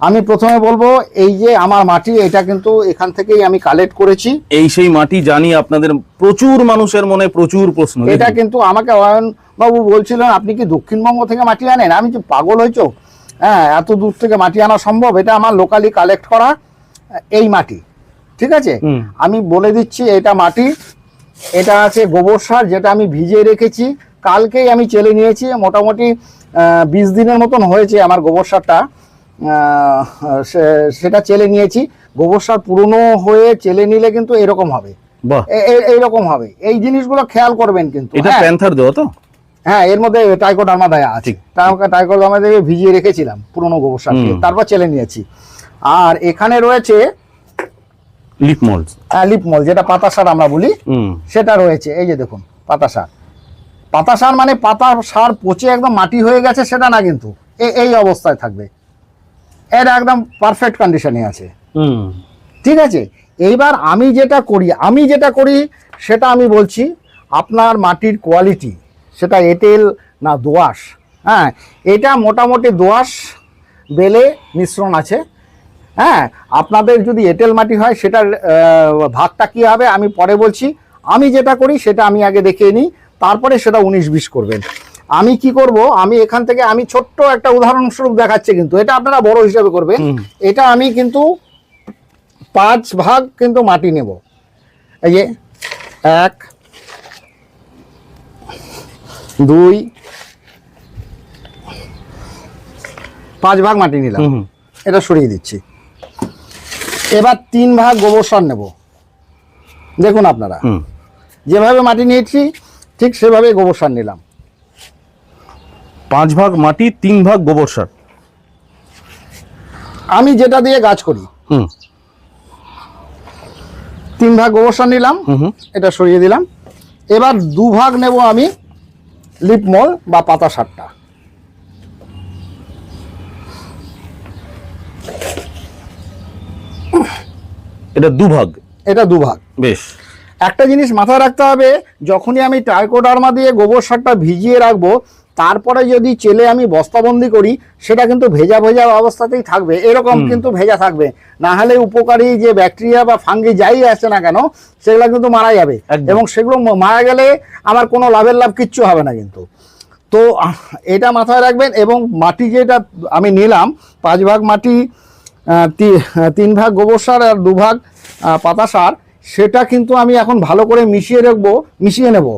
আমি প্রথমে বলবো এই যে আমার মাটি, এটা কিন্তু এখান থেকেই আমি কালেক্ট করেছি। এই সেই মাটি জানি আপনাদের প্রচুর মানুষের মনে প্রচুর প্রশ্ন। এটা কিন্তু আমাকে অয়ন বাবু বলছিলেন আপনি কি দক্ষিণবঙ্গ থেকে মাটি আনেন? আমি যে পাগল হয়েছো, হ্যাঁ এত দূর থেকে মাটি আনা সম্ভব? এটা আমার লোকালি কালেক্ট করা এই মাটি, ঠিক আছে। আমি বলে দিচ্ছি এটা মাটি, এটা আছে গোবর সার যেটা আমি ভিজিয়ে রেখেছি, কালকেই আমি চেলে নিয়েছি। মোটামুটি 20 দিনের মতন হয়েছে আমার গোবর সারটা, সেটা চেলে নিয়েছি। গোবর সার পুরনো হয়ে চেলে নিলে কিন্তু এরকম হবে, এইরকম হবে। এই জিনিসগুলো খেয়াল করবেন কিন্তু। এটা প্যান্থার দেওয়া তো? হ্যাঁ, এর মধ্যে টাইকোডার্মা দেয়া আছে। টাইকোডার্মা দিয়ে ভিজিয়ে রেখেছিলাম পুরনো গোবর সার, তারপর চেলে নিয়েছি। আর এখানে রয়েছে লিপমল, লিপমল যেটা পাতা সার আমরা বলি, সেটা রয়েছে। এই যে দেখুন পাতা সার। পাতা সার মানে পাতা সার পচে একদম মাটি হয়ে গেছে সেটা না, কিন্তু এই অবস্থায় থাকবে, এর একদম পারফেক্ট কন্ডিশনে আছে, ঠিক আছে। এইবার আমি যেটা করি সেটা আমি বলছি। আপনার মাটির কোয়ালিটি, সেটা এঁটেল না দোআঁশ, হ্যাঁ এটা মোটামুটি দোআঁশ বেলে মিশ্রণ আছে। হ্যাঁ, আপনাদের যদি এঁটেল মাটি হয় সেটার ভাগটা কী হবে আমি পরে বলছি। আমি যেটা করি সেটা আমি আগে দেখিয়ে নিই, তারপরে সেটা 19-20 করবেন। আমি কি করব, আমি এখান থেকে আমি ছোট্ট একটা উদাহরণস্বরূপ দেখাচ্ছি, কিন্তু এটা আপনারা বড় হিসাবে করবেন। এটা আমি কিন্তু 5 ভাগ কিন্তু মাটি নেব। এই যে 1 2 5 ভাগ মাটি নিলাম, এটা সরিয়ে দিচ্ছি। এবার 3 ভাগ গোবর সার নেব। দেখুন আপনারা যেভাবে মাটি নিয়েছি ঠিক সেভাবে গোবর সার নিলাম। 5 ভাগ মাটি 3 ভাগ গোবর সার, আমি যেটা দিয়ে গাছ করি। 3 ভাগ গোবর সার নিলাম, এটা সরিয়ে দিলাম। এবার 2 ভাগ নেব আমি লিপমল বা পাতা সারটা। এটা 2 ভাগ, এটা 2 ভাগ। বেশ। একটা জিনিস মাথায় রাখতে হবে, যখনই আমি ট্রাইকোডার্মা দিয়ে গোবর সারটা ভিজিয়ে রাখবো, তারপরে যদি চেলে আমি বস্তাবন্দি করি, সেটা কিন্তু ভেজা ভেজা অবস্থাতেই থাকবে, এরকম কিন্তু ভেজা থাকবে। না হলে উপকারী যে ব্যাকটেরিয়া বা ফাঙ্গি যাই আসছে না কেন, সেগুলো কিন্তু মারা যাবে, এবং সেগুলো মারা গেলে আমার কোনো লাভ কিচ্ছু হবে না কিন্তু। তো এটা মাথায় রাখবেন। এবং মাটি যেটা আমি নিলাম 5 ভাগ মাটি, 3 ভাগ গোবর সার আর 2 ভাগ পাতা সার, সেটা কিন্তু আমি এখন ভালো করে মিশিয়ে নেব।